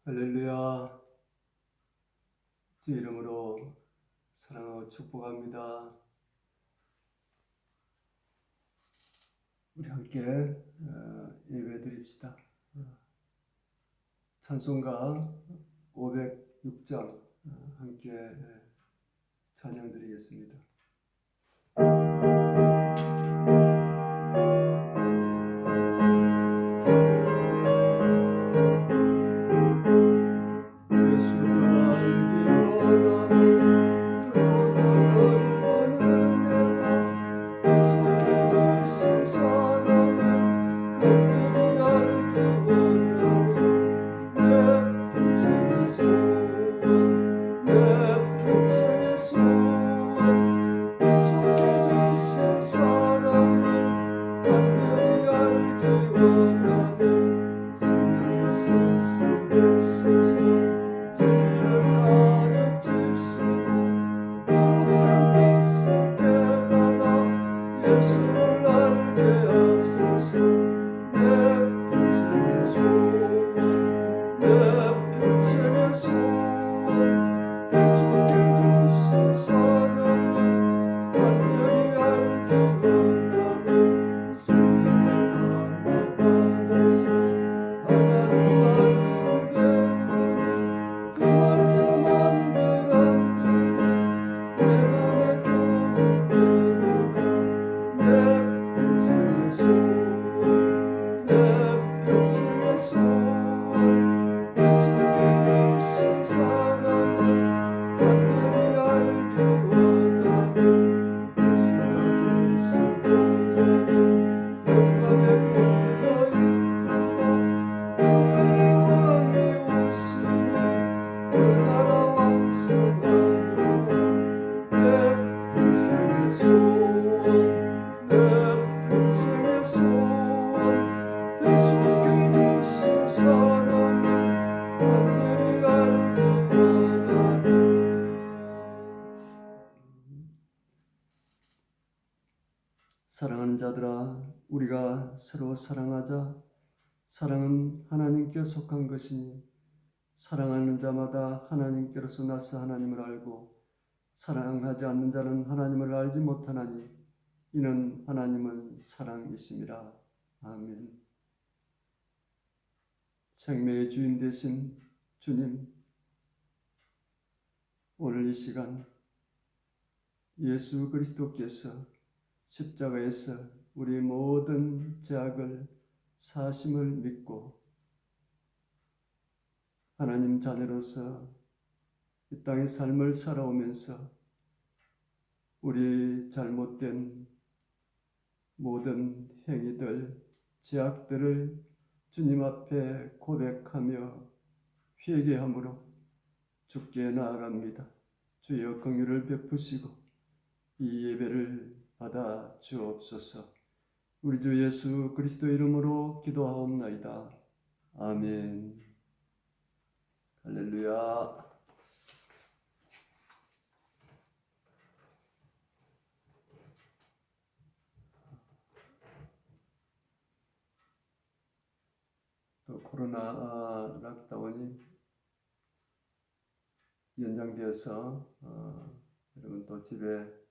할렐루야. 주 이름으로 사랑하고 축복합니다. 우리 함께 예배 드립시다. 찬송가 506장 함께 찬양 드리겠습니다. 사랑하는 자들아, 우리가 서로 사랑하자. 사랑은 하나님께 속한 것이니 사랑하는 자마다 하나님께로서 나서 하나님을 알고 사랑하지 않는 자는 하나님을 알지 못하나니 이는 하나님은 사랑이심이라. 아멘. 생명의 주인 되신 주님, 오늘 이 시간 예수 그리스도께서 십자가에서 우리 모든 죄악을 사심을 믿고 하나님 자녀로서 이 땅의 삶을 살아오면서 우리 잘못된 모든 행위들, 죄악들을 주님 앞에 고백하며 회개함으로 주께 나아갑니다. 주여 긍휼을 베푸시고 이 예배를 받아 주옵소서. 우리 주 예수 그리스도 이름으로 기도하옵나이다. 아멘. 할렐루야. 또 코로나 락다운이 연장되어서 여러분 또 집에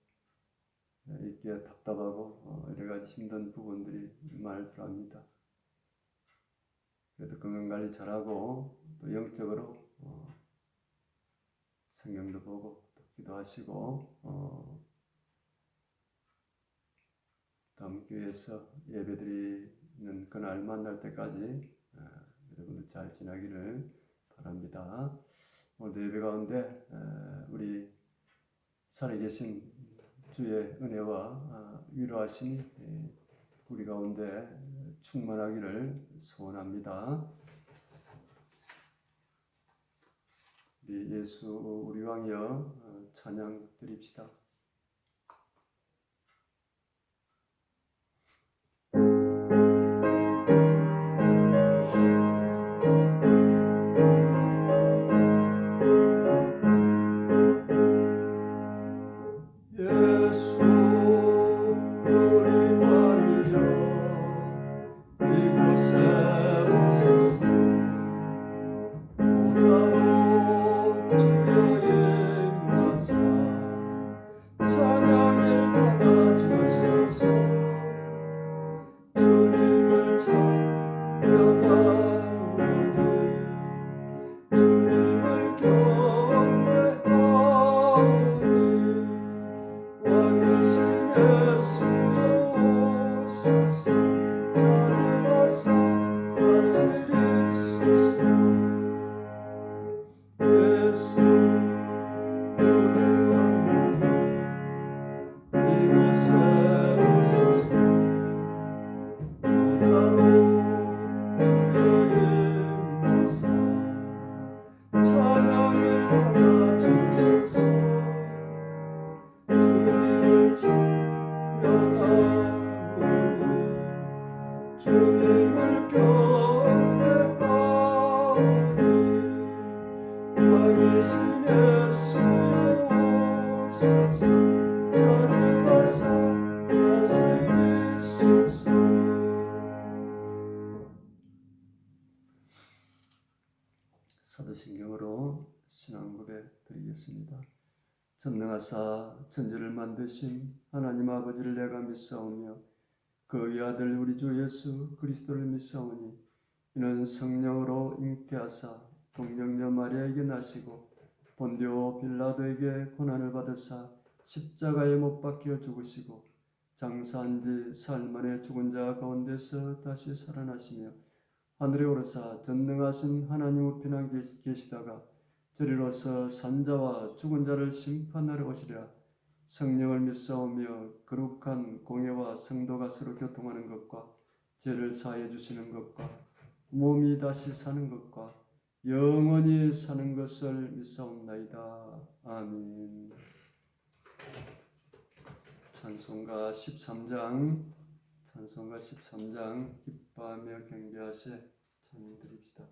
있기에 답답하고 여러 가지 힘든 부분들이 많을 줄 압니다. 그래도 건강관리 잘하고 또 영적으로 성경도 보고 또 기도하시고 다음 교회에서 예배드리는 그날 만날 때까지 여러분들 잘 지나기를 바랍니다. 오늘도 예배 가운데 우리 살아계신 주의 은혜와 위로하심이 우리 가운데 충만하기를 소원합니다. 우리 예수 우리 왕이여 찬양 드립시다. 이곳에 오소서. 주님을 경배하오니 왕이신 예수 오소서 찾아가사 다스리소서. 사도신경으로 신앙 고백 드리겠습니다. 전능하사 천지를 만드신 하나님 아버지를 내가 믿사오며 그의 아들 우리 주 예수 그리스도를 믿사오니 이는 성령으로 잉태하사 동정녀 마리아에게 나시고 본디오 빌라도에게 고난을 받으사 십자가에 못 박혀 죽으시고 장사한 지 사흘 만에 죽은 자 가운데서 다시 살아나시며 하늘에 오르사 전능하신 하나님 우편에 계시다가 저리로서 산자와 죽은 자를 심판하러 오시리라. 성령을 믿사오며 거룩한 공예와 성도가 서로 교통하는 것과 죄를 사해 주시는 것과 몸이 다시 사는 것과 영원히 사는 것을 믿사옵나이다. 아멘. 찬송가 13장 기뻐하며 경배하세 찬양 드립시다.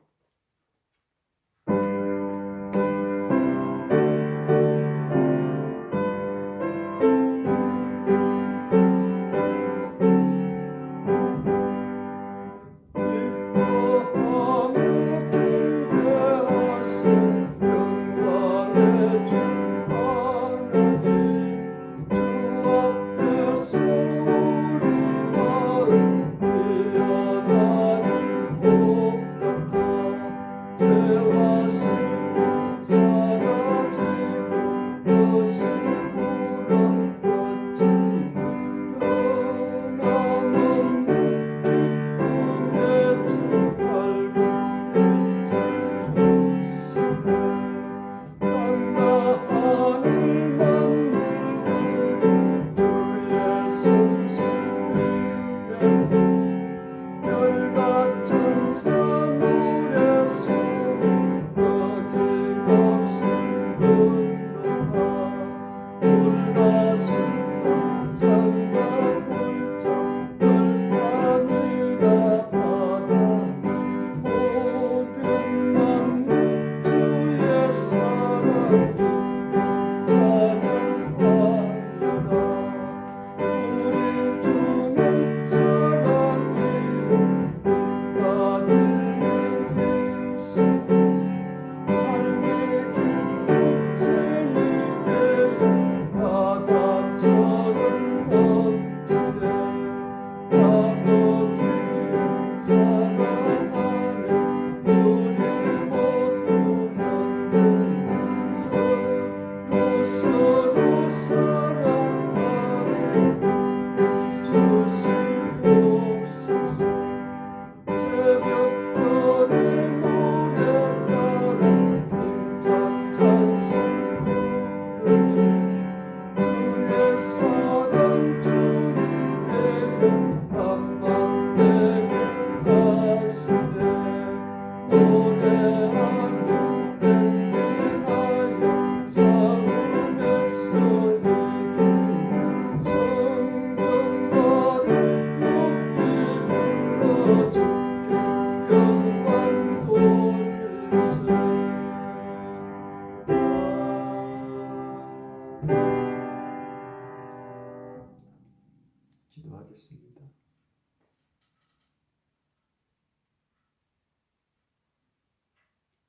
기도하겠습니다.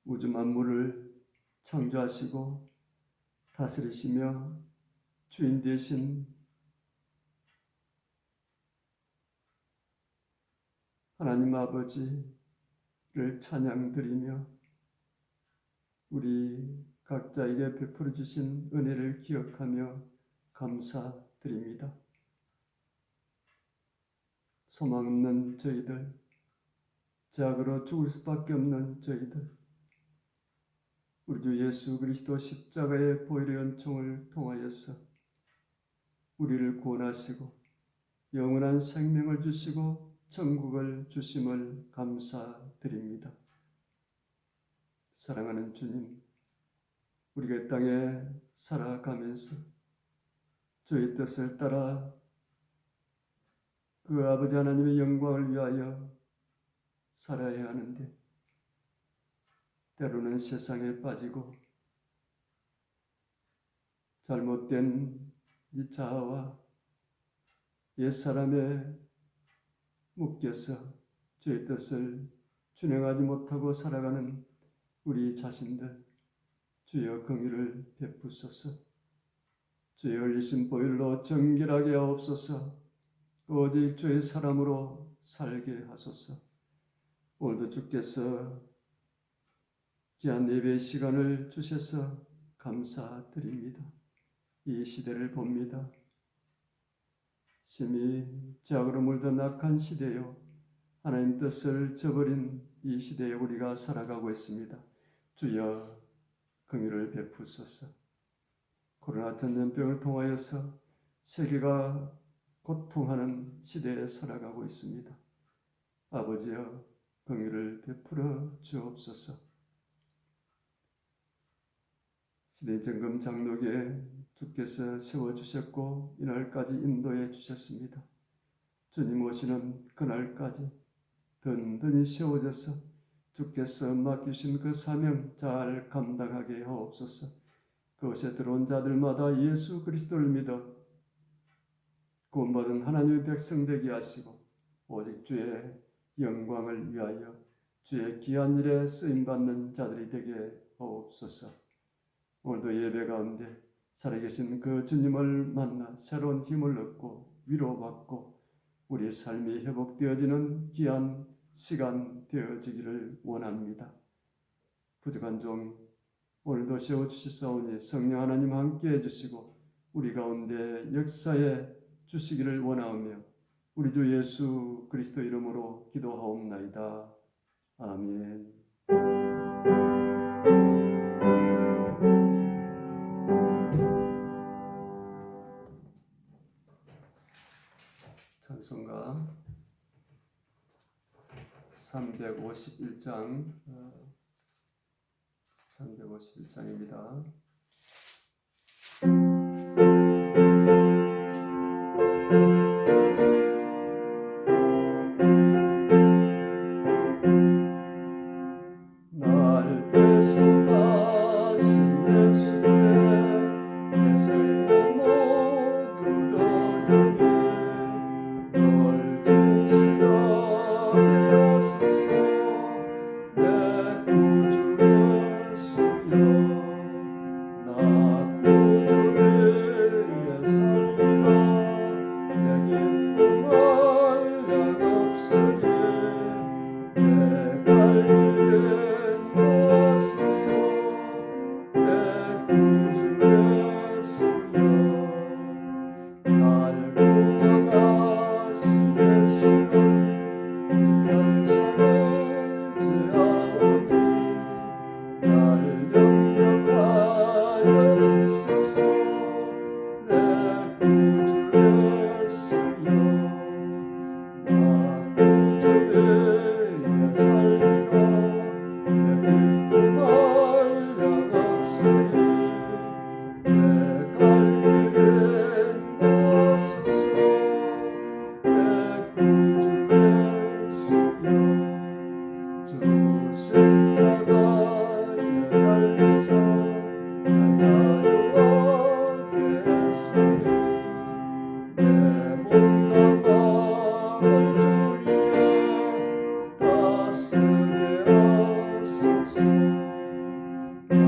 우주 만물을 창조하시고 다스리시며 주인 되신 하나님 아버지를 찬양드리며 우리 각자에게 베풀어 주신 은혜를 기억하며 감사드립니다. 소망 없는 저희들, 죄악으로 죽을 수밖에 없는 저희들, 우리 주 예수 그리스도 십자가의 보혈의 은총을 통하여서 우리를 구원하시고 영원한 생명을 주시고 천국을 주심을 감사드립니다. 사랑하는 주님, 우리가 이 땅에 살아가면서 주의 뜻을 따라 그 그 아버지 하나님의 영광을 위하여 살아야 하는데 때로는 세상에 빠지고 잘못된 이 자아와 옛사람에 묶여서 주의 뜻을 준행하지 못하고 살아가는 우리 자신들, 주여 긍휼을 베푸소서. 주의 흘리신 보혈로 정결하게 하옵소서. 오직 주의 사람으로 살게 하소서. 오늘도 주께서 귀한 예배의 시간을 주셔서 감사드립니다. 이 시대를 봅니다. 심히 죄악으로 물든 악한 시대요, 하나님 뜻을 저버린 이 시대에 우리가 살아가고 있습니다. 주여 긍휼을 베푸소서. 코로나 전염병을 통하여서 세계가 고통하는 시대에 살아가고 있습니다. 아버지여 긍휼을 베풀어 주옵소서. 시대 정금 장로교에 주께서 세워주셨고 이날까지 인도해 주셨습니다. 주님 오시는 그날까지 든든히 세워져서 주께서 맡기신 그 사명 잘 감당하게 하옵소서. 그곳에 들어온 자들마다 예수 그리스도를 믿어 구원받은 하나님의 백성 되게 하시고 오직 주의 영광을 위하여 주의 귀한 일에 쓰임받는 자들이 되게 하옵소서. 오늘도 예배 가운데 살아계신 그 주님을 만나 새로운 힘을 얻고 위로받고 우리의 삶이 회복되어지는 귀한 시간 되어지기를 원합니다. 부족한 종 오늘도 세워주시사오니 성령 하나님 함께 해주시고 우리 가운데 역사에 주시기를 원하오며 우리 주 예수 그리스도 이름으로 기도하옵나이다. 아멘. 찬송가 351장 351장입니다. 날 대속하신 예수께 내 생명 모두 드리니 널 진실하게 하소서. 내 구주 예수여 나 구주 위에 살리라. 내 기쁨 한량없으리. 내 갈 길은 모아소서. 내 구주 예수여 날 구원하신 예수여 평생을 제하오니 나를 영접하여 주소서. 내 구주 예수여 나 구주 위에 살리라. 내 기쁨 한량없으리. 내 갈 길은 모아소서. 내 구주 예수여 주 십자가에 달리사 날 자유하게 했으니 내 몸과 마음을 주 위에 다스게 하소서. 나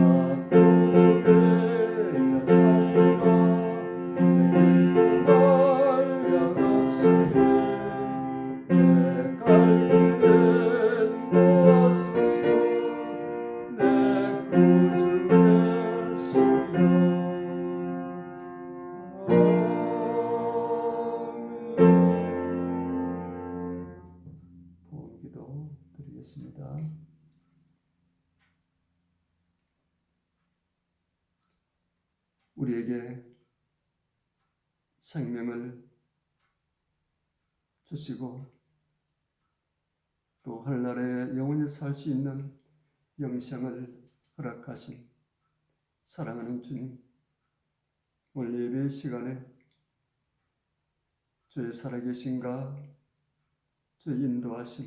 구주 위에 살리라. 내 기쁨 한량없으리. 내 갈 길은 모아소서. 내 구주 예수여 아멘. 보험기도 드리겠습니다. 우리에게 생명을 주시고 또 하늘나라에 영원히 살 수 있는 영생을 허락하신 사랑하는 주님, 오늘 예배의 시간에 주의 살아계신가 주의 인도하심,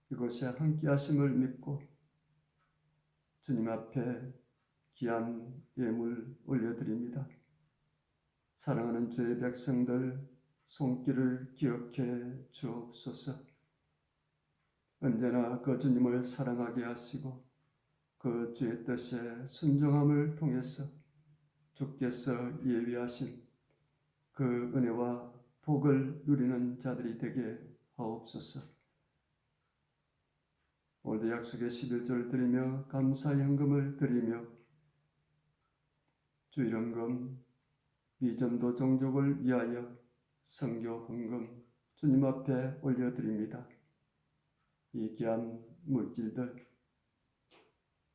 이곳에 함께하심을 믿고 주님 앞에 귀한 예물 올려드립니다. 사랑하는 주의 백성들 손길을 기억해 주옵소서. 언제나 그 주님을 사랑하게 하시고 그 주의 뜻에 순종함을 통해서 주께서 예비하신 그 은혜와 복을 누리는 자들이 되게 하옵소서. 오늘도 약속의 11조를 드리며 감사의 헌금을 드리며 주일헌금 미전도 종족을 위하여 선교 헌금 주님 앞에 올려드립니다. 이 귀한 물질들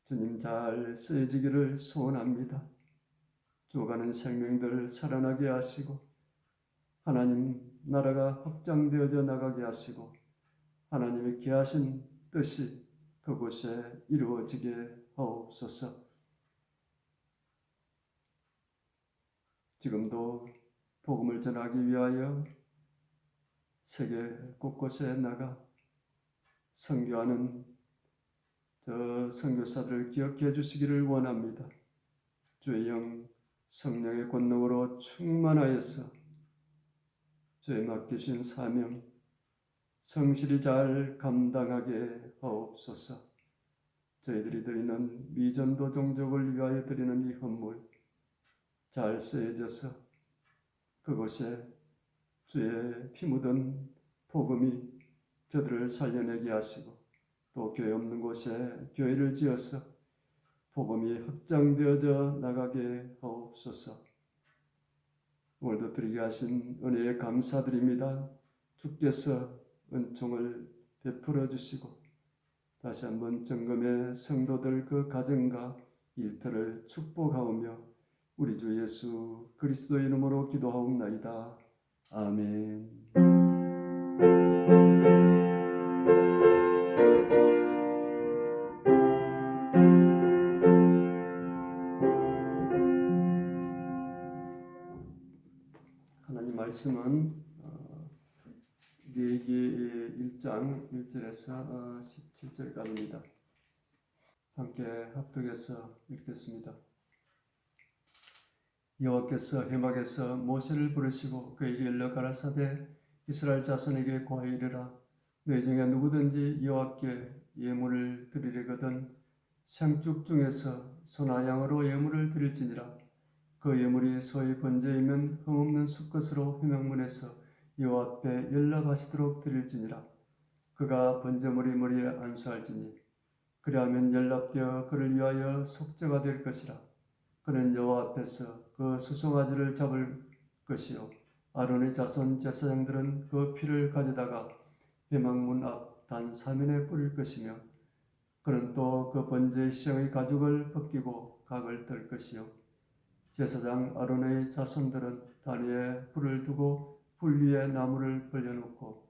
주님 잘 쓰여지기를 소원합니다. 죽어가는 생명들을 살아나게 하시고 하나님 나라가 확장되어져 나가게 하시고 하나님의 귀하신 뜻이 그곳에 이루어지게 하옵소서. 지금도 복음을 전하기 위하여 세계 곳곳에 나가 선교하는 저 선교사들을 기억해 주시기를 원합니다. 주의 영 성령의 권능으로 충만하여서 주의 맡기신 사명 성실히 잘 감당하게 하옵소서. 저희들이 드리는 미전도 종족을 위하여 드리는 이 헌물 잘 쓰여져서 그곳에 주의 피 묻은 복음이 저들을 살려내게 하시고 또 교회 없는 곳에 교회를 지어서 복음이 확장되어져 나가게 하옵소서. 오늘도 드리게 하신 은혜에 감사드립니다. 주께서 은총을 베풀어 주시고 다시 한번 정금의 성도들 그 가정과 일터를 축복하오며 우리 주 예수 그리스도의 이름으로 기도하옵나이다. 아멘. 하나님 말씀은 레위기 1장 1절에서 17절까지입니다. 함께 합독해서 읽겠습니다. 여호와께서 해막에서 모세를 부르시고 그에게 일러 가라사대 이스라엘 자손에게 고하여 이르라. 너희 중에 누구든지 여호와께 예물을 드리려거든 생축 중에서 소나 양으로 예물을 드릴지니라. 그 예물이 소의 번제이면 흠없는 수컷으로 회막문에서 여호와 앞에 연락하시도록 드릴지니라. 그가 번제물이 머리에 안수할지니 그리하면 연락되어 그를 위하여 속죄가 될 것이라. 그는 여호와 앞에서 그 수송아지를 잡을 것이요 아론의 자손 제사장들은 그 피를 가져다가 회막문 앞 단 사면에 뿌릴 것이며 그는 또 그 번제 희생의 가죽을 벗기고 각을 뜰 것이요 제사장 아론의 자손들은 단 위에 불을 두고 불 위에 나무를 벌려놓고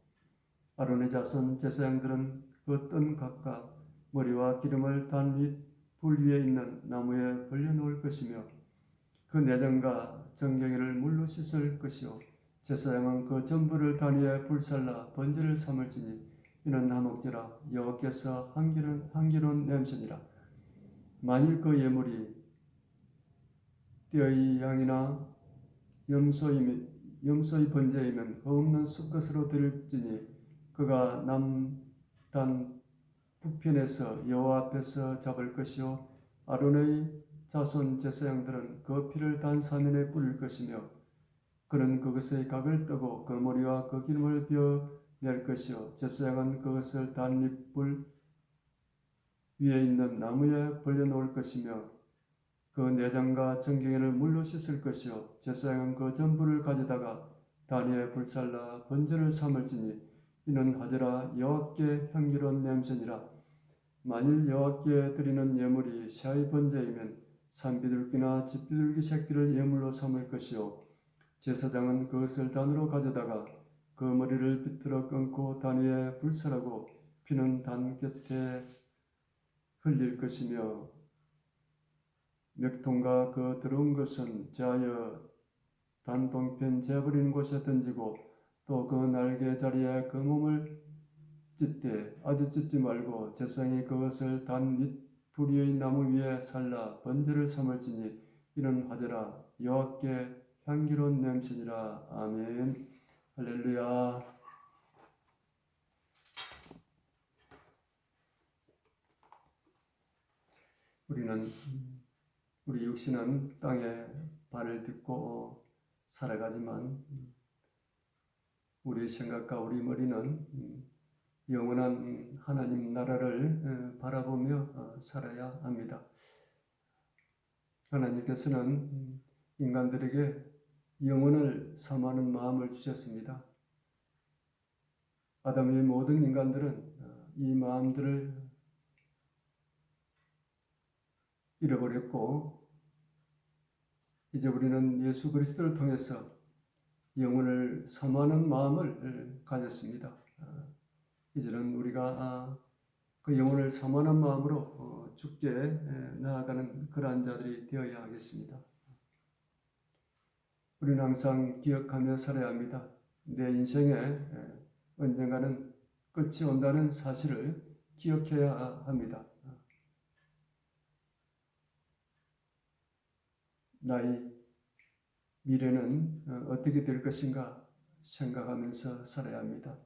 아론의 자손 제사장들은 그 뜬 각각 머리와 기름을 단 윗 불 위에 있는 나무에 벌려놓을 것이며 그 내장과 정경이를 물로 씻을 것이요 제사장은 그 전부를 단 위에 불살라 번제를 삼을지니 이는 화목제라 여호와께서 향기로운 냄새니라. 만일 그 예물이 떼의 양이나 염소의 번제이면 흠없는 수컷으로 드릴지니 그가 남단 북편에서 여호와 앞에서 잡을 것이요 아론의 자손 제사장들은 그 피를 단 사면에 뿌릴 것이며 그는 그것의 각을 뜨고 그 머리와 그 기름을 베어낼 것이요 제사장은 그것을 단 윗불 위에 있는 나무에 벌려놓을 것이며 그 내장과 정경이를 물로 씻을 것이요 제사장은 그 전부를 가져다가 단 위에 불살라 번제를 삼을지니 이는 하제라 여호와께 향기로운 냄새니라. 만일 여호와께 드리는 예물이 새의 번제이면 산비둘기나 집비둘기 새끼를 예물로 삼을 것이요 제사장은 그것을 단으로 가져다가 그 머리를 비틀어 끊고 단 위에 불살하고 피는 단 곁에 흘릴 것이며 맥통과 그 더러운 것은 제하여 단 동편 재버리는 곳에 던지고 또 그 날개 자리에 그 몸을 찢되 아주 찢지 말고 제사장이 그것을 단 윗 불의의 나무 위에 살라 번제를 삼을지니 이는 화제라 여호와께 향기로운 냄새니라. 아멘. 할렐루야. 우리 육신은 땅에 발을 딛고 살아가지만 우리 생각과 우리 머리는 영원한 하나님 나라를 바라보며 살아야 합니다. 하나님께서는 인간들에게 영혼을 사모하는 마음을 주셨습니다. 아담의 모든 인간들은 이 마음들을 잃어버렸고 이제 우리는 예수 그리스도를 통해서 영혼을 사모하는 마음을 가졌습니다. 이제는 우리가 그 영혼을 사모하는 마음으로 주께 나아가는 그러한 자들이 되어야 하겠습니다. 우리는 항상 기억하며 살아야 합니다. 내 인생에 언젠가는 끝이 온다는 사실을 기억해야 합니다. 나의 미래는 어떻게 될 것인가 생각하면서 살아야 합니다.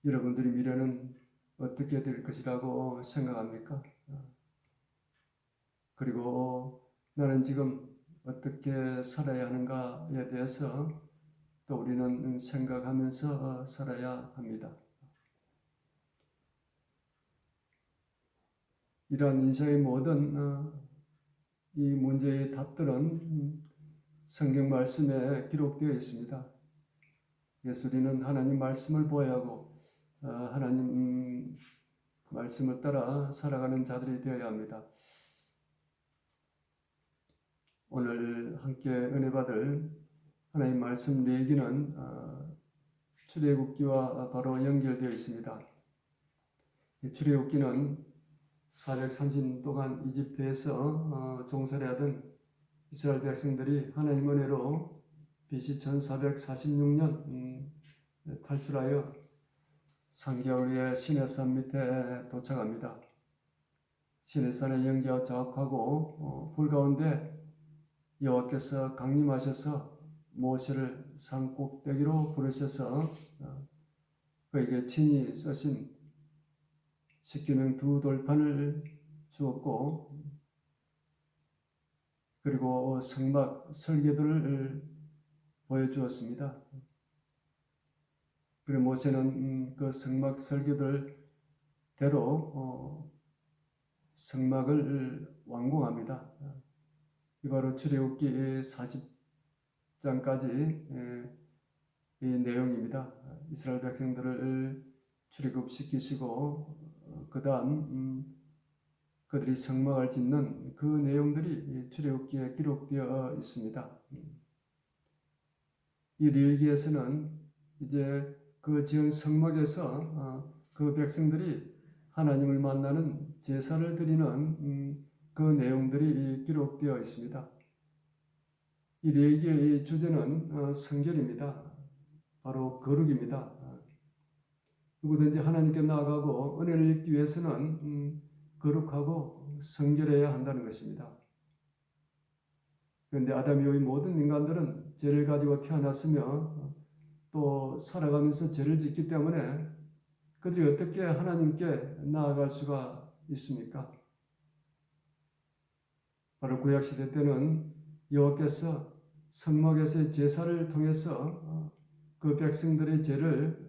여러분들의 미래는 어떻게 될 것이라고 생각합니까? 그리고 나는 지금 어떻게 살아야 하는가에 대해서 또 우리는 생각하면서 살아야 합니다. 이러한 인생의 모든 이 문제의 답들은 성경 말씀에 기록되어 있습니다. 예수님은 하나님 말씀을 보아야 하고 하나님 말씀을 따라 살아가는 자들이 되어야 합니다. 오늘 함께 은혜 받을 하나님 말씀 내기는 출애굽기와 바로 연결되어 있습니다. 출애굽기는 430년 동안 이집트에서 종살이하던 이스라엘 백성들이 하나님 은혜로 BC 1446년 탈출하여 3개월 후에 시내산 밑에 도착합니다. 시내산의 연기가 자욱하고 불 가운데 여호와께서 강림하셔서 모세를 산 꼭대기로 부르셔서 그에게 친히 쓰신 십계명 두 돌판을 주었고 그리고 성막 설계도를 보여주었습니다. 그리고 모세는 그 성막 설계도대로 성막을 완공합니다. 이 바로 출애굽기 40장까지 이 내용입니다. 이스라엘 백성들을 출애굽시키시고 그 다음 그들이 성막을 짓는 그 내용들이 출애굽기에 기록되어 있습니다. 이 레위기에서는 이제 그 지은 성막에서 그 백성들이 하나님을 만나는 제사를 드리는 그 내용들이 기록되어 있습니다. 이 레위기의 주제는 성결입니다. 바로 거룩입니다. 누구든지 하나님께 나아가고 은혜를 입기 위해서는 거룩하고 성결해야 한다는 것입니다. 그런데 아담 이후의 모든 인간들은 죄를 가지고 태어났으며 또 살아가면서 죄를 짓기 때문에 그들이 어떻게 하나님께 나아갈 수가 있습니까? 바로 구약시대 때는 여호와께서 성막에서의 제사를 통해서 그 백성들의 죄를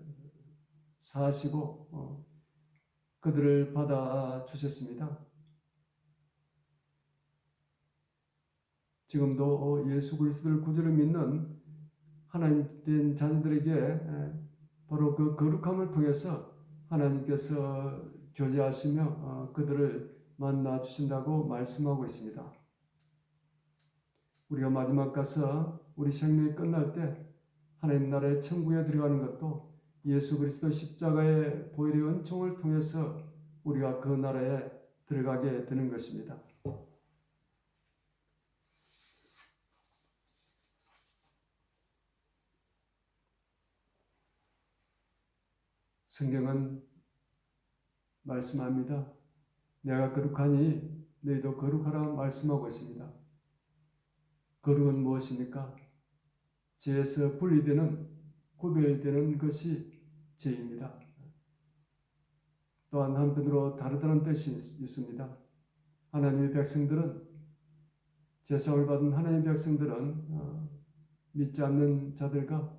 사하시고 그들을 받아주셨습니다. 지금도 예수 그리스도를 구주로 믿는 하나님된 자녀들에게 바로 그 거룩함을 통해서 하나님께서 교제하시며 그들을 만나 주신다고 말씀하고 있습니다. 우리가 마지막 가서 우리 생명이 끝날 때 하나님 나라의 천국에 들어가는 것도 예수 그리스도 십자가의 보혈의 은총을 통해서 우리가 그 나라에 들어가게 되는 것입니다. 성경은 말씀합니다. 내가 거룩하니 너희도 거룩하라 말씀하고 있습니다. 거룩은 무엇입니까? 죄에서 분리되는, 구별되는 것이 죄입니다. 또한 한편으로 다르다는 뜻이 있습니다. 하나님의 백성들은, 제사를 받은 하나님의 백성들은 믿지 않는 자들과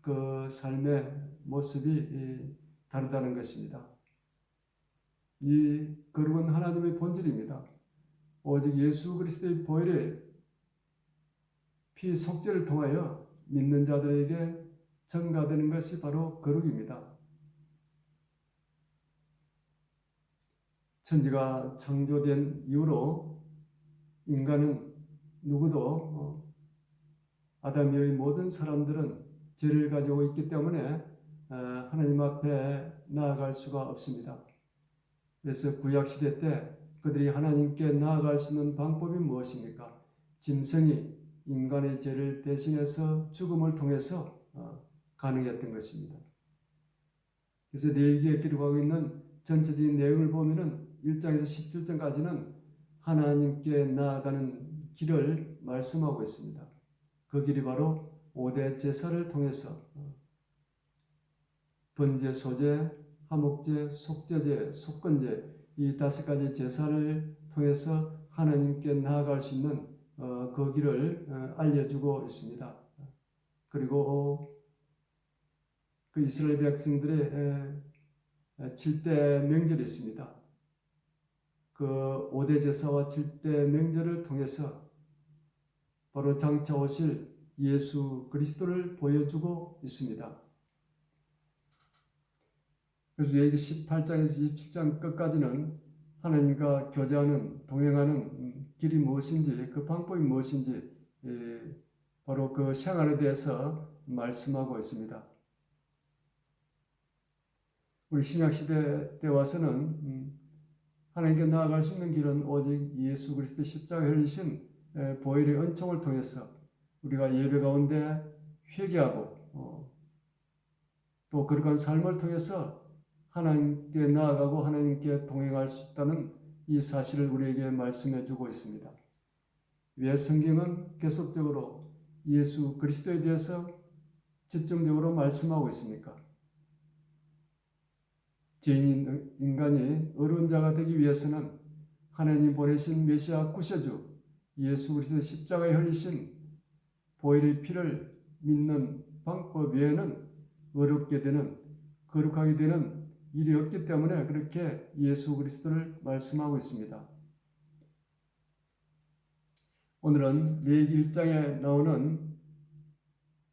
그 삶의 모습이 다르다는 것입니다. 이 거룩은 하나님의 본질입니다. 오직 예수 그리스도의 보혈의 피 속죄를 통하여 믿는 자들에게 전가되는 것이 바로 거룩입니다. 천지가 창조된 이후로 인간은 누구도 아담 이후의 모든 사람들은 죄를 가지고 있기 때문에 하나님 앞에 나아갈 수가 없습니다. 그래서 구약시대 때 그들이 하나님께 나아갈 수 있는 방법이 무엇입니까? 짐승이 인간의 죄를 대신해서 죽음을 통해서 가능했던 것입니다. 그래서 레위기에 기록하고 있는 전체적인 내용을 보면은 1장에서 17장까지는 하나님께 나아가는 길을 말씀하고 있습니다. 그 길이 바로 5대 제사를 통해서 번제, 소제, 화목제, 속죄제, 속건제 이 5가지 제사를 통해서 하나님께 나아갈 수 있는 그 길을 알려주고 있습니다. 그리고 그 이스라엘 백성들의 7대 명절이 있습니다. 그 5대 제사와 7대 명절을 통해서 바로 장차 오실 예수 그리스도를 보여주고 있습니다. 그래서 레위기 18장에서 27장 끝까지는 하나님과 교제하는, 동행하는 길이 무엇인지, 그 방법이 무엇인지 바로 그 생활에 대해서 말씀하고 있습니다. 우리 신약시대 때 와서는 하나님께 나아갈 수 있는 길은 오직 예수 그리스도의 십자가에 흘리신 보혈의 은총을 통해서 우리가 예배 가운데 회개하고 또 거룩한 삶을 통해서 하나님께 나아가고 하나님께 동행할 수 있다는 이 사실을 우리에게 말씀해 주고 있습니다. 왜 성경은 계속적으로 예수 그리스도에 대해서 집중적으로 말씀하고 있습니까? 죄인인 인간이 어려운 자가 되기 위해서는 하나님 보내신 메시아 구세주 예수 그리스도의 십자가에 흘리신 보혈의 피를 믿는 방법 외에는 어렵게 되는, 거룩하게 되는 일이 없기 때문에 그렇게 예수 그리스도를 말씀하고 있습니다. 오늘은 레위기 1장에 나오는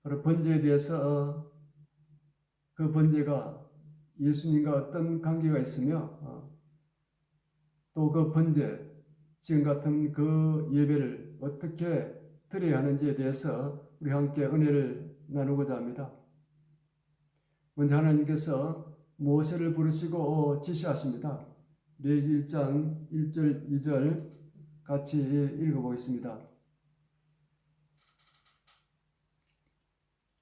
바로 번제에 대해서 그 번제가 예수님과 어떤 관계가 있으며 또 그 번제, 지금 같은 그 예배를 어떻게 드려야 하는지에 대해서 우리 함께 은혜를 나누고자 합니다. 먼저 하나님께서 모세를 부르시고 지시하십니다. 레위기 1장 1절 2절 같이 읽어보겠습니다.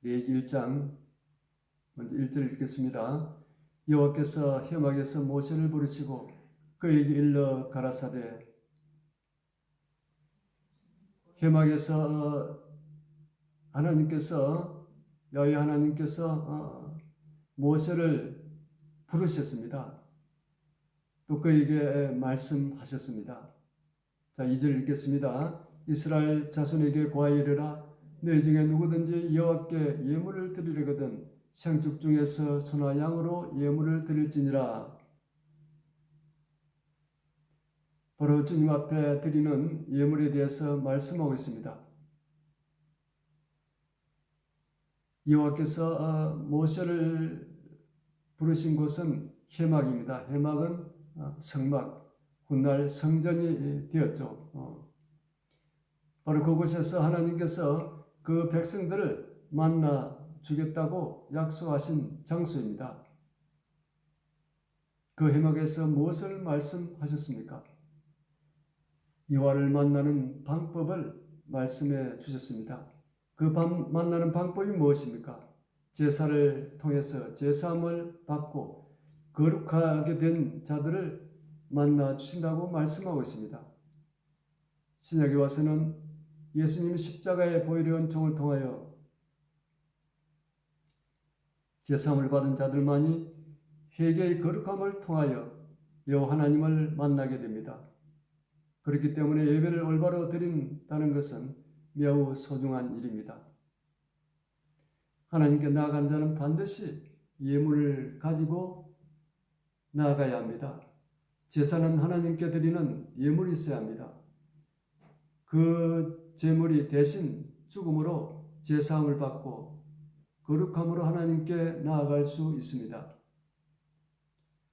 레위기 1장 먼저 1절 읽겠습니다. 여호와께서 회막에서 모세를 부르시고 그에게 일러 가라사대 회막에서 하나님께서 여호와 하나님께서 모세를 부르셨습니다. 또 그에게 말씀하셨습니다. 자, 2절 읽겠습니다. 이스라엘 자손에게 고하여 이르라 너희 중에 누구든지 여호와께 예물을 드리려거든 생축 중에서 소나 양으로 예물을 드릴지니라. 바로 주님 앞에 드리는 예물에 대해서 말씀하고 있습니다. 여호와께서 모세를 부르신 곳은 회막입니다. 회막은 성막, 훗날 성전이 되었죠. 바로 그곳에서 하나님께서 그 백성들을 만나 주겠다고 약속하신 장소입니다. 그 회막에서 무엇을 말씀하셨습니까? 여호와를 만나는 방법을 말씀해 주셨습니다. 그 만나는 방법이 무엇입니까? 제사를 통해서 제사함을 받고 거룩하게 된 자들을 만나 주신다고 말씀하고 있습니다. 신약에 와서는 예수님이 십자가의 보혈의 은총을 통하여 제사함을 받은 자들만이 회개의 거룩함을 통하여 여호와 하나님을 만나게 됩니다. 그렇기 때문에 예배를 올바로 드린다는 것은 매우 소중한 일입니다. 하나님께 나아간 자는 반드시 예물을 가지고 나아가야 합니다. 제사는 하나님께 드리는 예물이 있어야 합니다. 그 제물이 대신 죽음으로 제사함을 받고 거룩함으로 하나님께 나아갈 수 있습니다.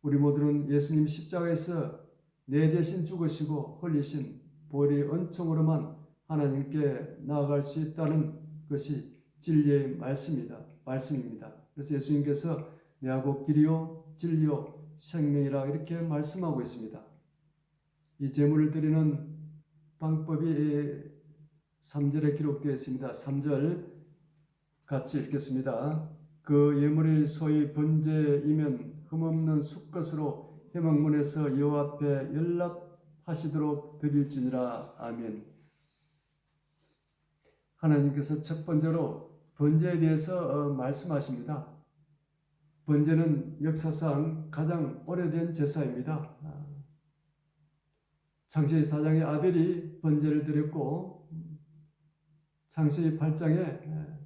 우리 모두는 예수님 십자가에서 내 대신 죽으시고 흘리신 보혈의 은총으로만 하나님께 나아갈 수 있다는 것이 진리의 말씀입니다. 그래서 예수님께서 내하고 길이요 진리요 생명이라 이렇게 말씀하고 있습니다. 이 제물을 드리는 방법이 3절에 기록되어 있습니다. 3절 같이 읽겠습니다. 그 예물이 소위 번제이면 흠없는 숫것으로 회막문에서 여호와 앞에 연락하시도록 드릴지니라. 아멘. 하나님께서 첫 번째로 번제에 대해서 말씀하십니다. 번제는 역사상 가장 오래된 제사입니다. 창세기 4장에 아벨이 번제를 드렸고 창세기 8장에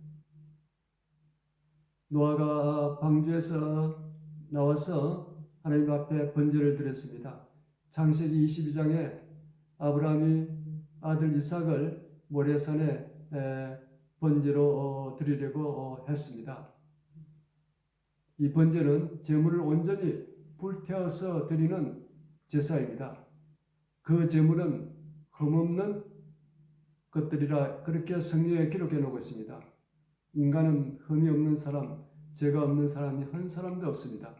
노아가 방주에서 나와서 하나님 앞에 번제를 드렸습니다. 창세기 22장에 아브라함이 아들 이삭을 모레산에 번제로 드리려고 했습니다. 이 번제는 제물을 온전히 불태워서 드리는 제사입니다. 그 제물은 흠없는 것들이라 그렇게 성경에 기록해 놓고 있습니다. 인간은 흠이 없는 사람, 죄가 없는 사람이 한 사람도 없습니다.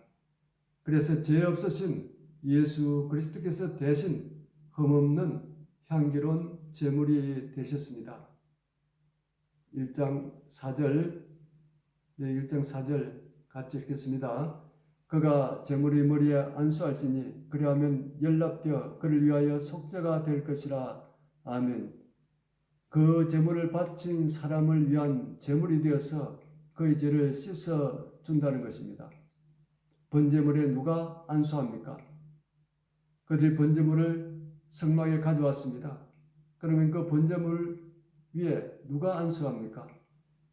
그래서 죄 없으신 예수 그리스도께서 대신 흠없는 향기로운 제물이 되셨습니다. 1장 4절 같이 읽겠습니다. 그가 제물의 머리에 안수할지니 그리하면 연락되어 그를 위하여 속죄가 될 것이라. 아멘. 그 제물을 바친 사람을 위한 제물이 되어서 그의 죄를 씻어 준다는 것입니다. 번제물에 누가 안수합니까? 그들이 번제물을 성막에 가져왔습니다. 그러면 그 번제물 위에 누가 안수합니까?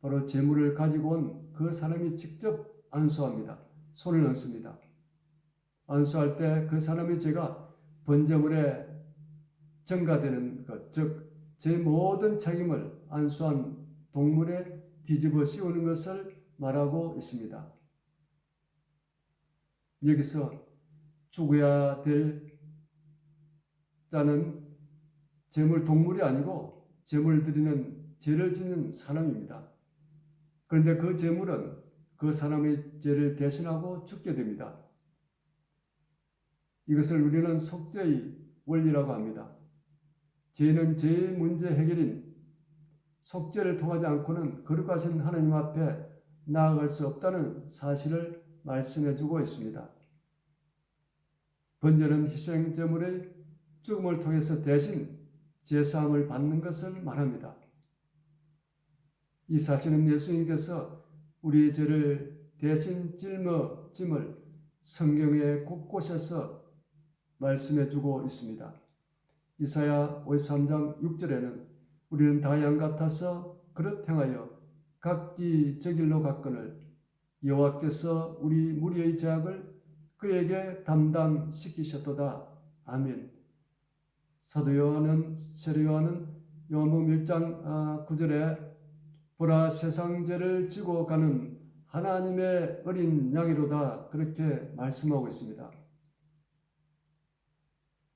바로 제물을 가지고 온 그 사람이 직접 안수합니다. 손을 얹습니다. 안수할 때 그 사람의 죄가 번제물에 전가되는 것, 즉 제 모든 책임을 안수한 동물에 뒤집어 씌우는 것을 말하고 있습니다. 여기서 죽어야 될 자는 제물 동물이 아니고 제물 드리는 죄를 짓는 사람입니다. 그런데 그 제물은 그 사람의 죄를 대신하고 죽게 됩니다. 이것을 우리는 속죄의 원리라고 합니다. 죄는 죄의 문제 해결인 속죄를 통하지 않고는 거룩하신 하나님 앞에 나아갈 수 없다는 사실을 말씀해 주고 있습니다. 번제는 희생제물의 죽음을 통해서 대신 제사함을 받는 것을 말합니다. 이 사실은 예수님께서 우리의 죄를 대신 짊을 성경의 곳곳에서 말씀해 주고 있습니다. 이사야 53장 6절에는 우리는 다 양 같아서 그릇 행하여 각기 저 길로 갔거늘 여호와께서 우리 무리의 죄악을 그에게 담당시키셨도다. 아멘. 사도 요한은 세례 요한은 요한복음 1장 9절에 보라 세상 죄를 지고 가는 하나님의 어린 양이로다 그렇게 말씀하고 있습니다.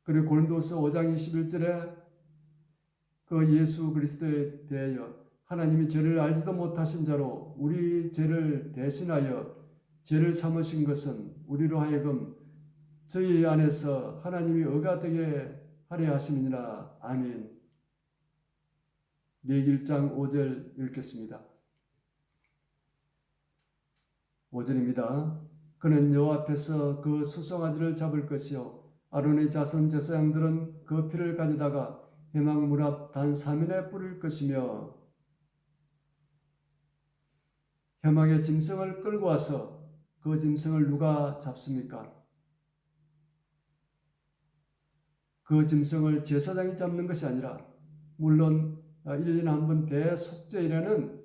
그리고 고린도서 5장 21절에 그 예수 그리스도에 대하여 하나님이 죄를 알지도 못하신 자로 우리 죄를 대신하여 죄를 삼으신 것은 우리로 하여금 저희 안에서 하나님이 의가 되게 하려 하심이니라. 아멘. 레위기 1장 5절 읽겠습니다. 5절입니다. 그는 여호와 앞에서 그 수송아지를 잡을 것이요 아론의 자손 제사장들은 그 피를 가져다가 회막 문 앞 단 3일에 뿌릴 것이며 회막의 짐승을 끌고 와서 그 짐승을 누가 잡습니까? 그 짐승을 제사장이 잡는 것이 아니라 물론 1년에 한 번 대속죄일에는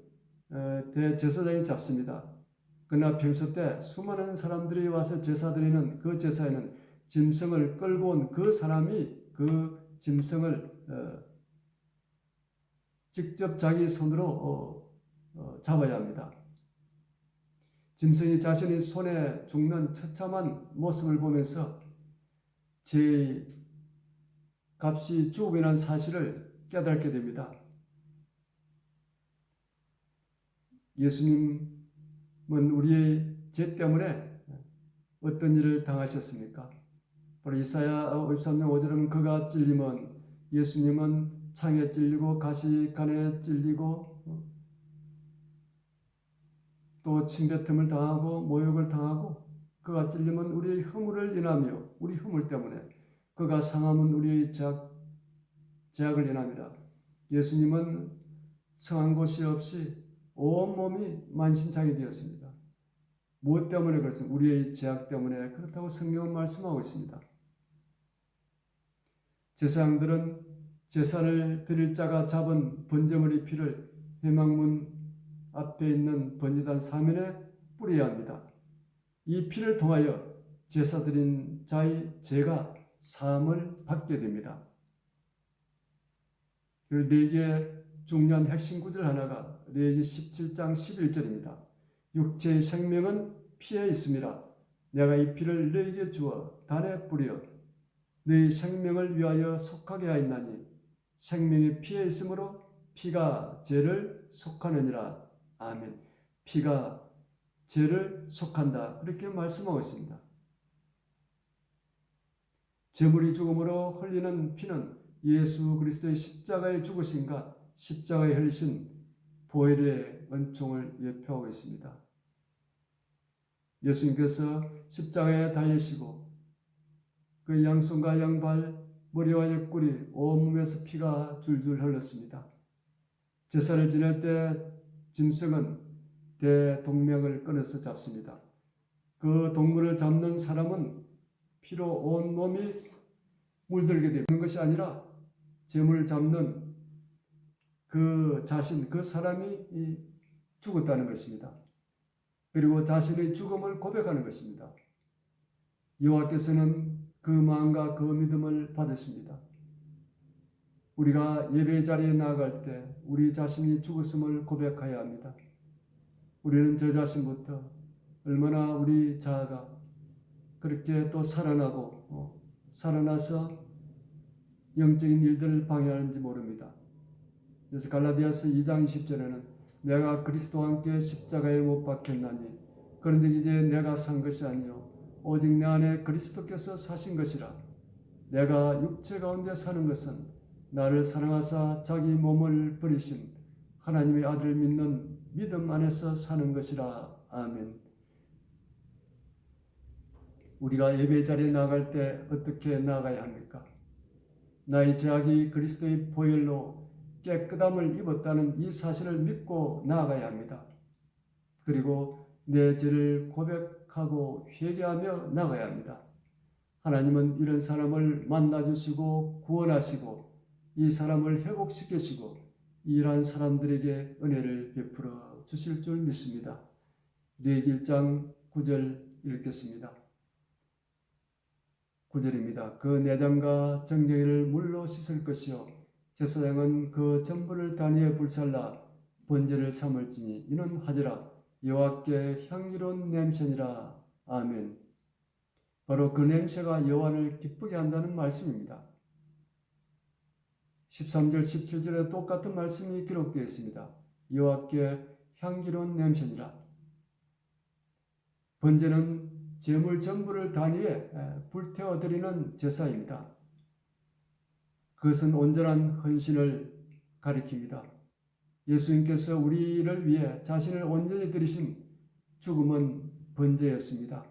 대제사장이 잡습니다. 그러나 평소 때 수많은 사람들이 와서 제사 드리는 그 제사에는 짐승을 끌고 온 그 사람이 그 짐승을 직접 자기 손으로 잡아야 합니다. 짐승이 자신의 손에 죽는 처참한 모습을 보면서 제 값이 주옥이라는 사실을 깨닫게 됩니다. 예수님은 우리의 죄 때문에 어떤 일을 당하셨습니까? 바로 이사야 53장 5절은 그가 찔림은 예수님은 창에 찔리고 가시관에 찔리고 또 침뱉음을 당하고 모욕을 당하고 그가 찔림은 우리의 허물을 인하며 우리 허물 때문에 그가 상함은 우리의 죄악을 인합니다. 예수님은 성한 곳이 없이 온몸이 만신창이 되었습니다. 무엇 때문에 그렇습니까? 우리의 죄악 때문에 그렇다고 성경은 말씀하고 있습니다. 제사장들은 제사를 드릴 자가 잡은 번제물의 피를 회막문 앞에 있는 번제단 3인에 뿌려야 합니다. 이 피를 통하여 제사 드린 자의 죄가 사함을 받게 됩니다. 그리고 레위기의 중요한 핵심 구절 하나가 레위기 17장 11절입니다. 육체의 생명은 피에 있습니다. 내가 이 피를 너에게 주어 단에 뿌려 너희 생명을 위하여 속하게 하였나니 생명이 피에 있으므로 피가 죄를 속하느니라. 아멘. 피가 죄를 속한다. 그렇게 말씀하고 있습니다. 제물이 죽음으로 흘리는 피는 예수 그리스도의 십자가의 죽으심과 십자가에 흘리신 보혈의 은총을 예표하고 있습니다. 예수님께서 십자가에 달리시고 그 양손과 양발, 머리와 옆구리, 온몸에서 피가 줄줄 흘렀습니다. 제사를 지낼 때 짐승은 대동맥을 끊어서 잡습니다. 그 동물을 잡는 사람은 피로 온몸이 물들게 되는 것이 아니라 제물을 잡는 그 자신, 그 사람이 죽었다는 것입니다. 그리고 자신의 죽음을 고백하는 것입니다. 여호와께서는 그 마음과 그 믿음을 받으십니다. 우리가 예배 자리에 나아갈 때 우리 자신이 죽었음을 고백해야 합니다. 우리는 저 자신부터 얼마나 우리 자아가 그렇게 또 살아나고 살아나서 영적인 일들을 방해하는지 모릅니다. 그래서 갈라디아서 2장 20절에는 내가 그리스도와 함께 십자가에 못 박혔나니 그런즉 이제 내가 산 것이 아니요 오직 내 안에 그리스도께서 사신 것이라. 내가 육체 가운데 사는 것은 나를 사랑하사 자기 몸을 버리신 하나님의 아들을 믿는 믿음 안에서 사는 것이라. 아멘. 우리가 예배 자리에 나갈 때 어떻게 나가야 합니까? 나의 죄악이 그리스도의 보혈로 깨끗함을 입었다는 이 사실을 믿고 나아가야 합니다. 그리고 내 죄를 고백하고 회개하며 나가야 합니다. 하나님은 이런 사람을 만나주시고 구원하시고 이 사람을 회복시키시고 이러한 사람들에게 은혜를 베풀어 주실 줄 믿습니다. 레위기 1장 9절 읽겠습니다. 9절입니다. 그 내장과 정경이를 물로 씻을 것이요 제사장은 그 전부를 단위에 불살라 번제를 삼을지니 이는 하지라 여호와께 향기로운 냄새니라. 아멘. 바로 그 냄새가 여호와를 기쁘게 한다는 말씀입니다. 13절 17절에 똑같은 말씀이 기록되어 있습니다. 여호와께 향기로운 냄새니라. 번제는 제물 전부를 단위에 불태워 드리는 제사입니다. 그것은 온전한 헌신을 가리킵니다. 예수님께서 우리를 위해 자신을 온전히 드리신 죽음은 번제였습니다.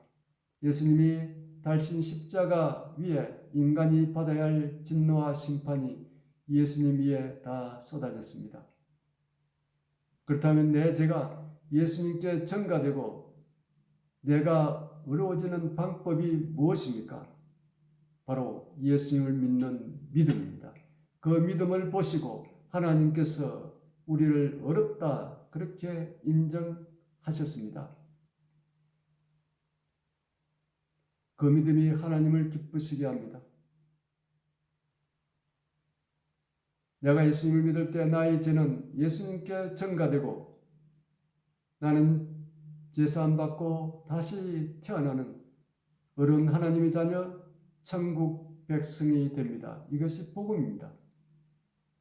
예수님이 달신 십자가 위에 인간이 받아야 할 진노와 심판이 예수님 위에 다 쏟아졌습니다. 그렇다면 내 죄가 예수님께 전가되고 내가 의로워지는 방법이 무엇입니까? 바로 예수님을 믿는 믿음입니다. 그 믿음을 보시고 하나님께서 우리를 어렵다 그렇게 인정하셨습니다. 그 믿음이 하나님을 기쁘시게 합니다. 내가 예수님을 믿을 때 나의 죄는 예수님께 전가되고 나는 제사함 받고 다시 태어나는 어려운 하나님의 자녀 천국 백성이 됩니다. 이것이 복음입니다.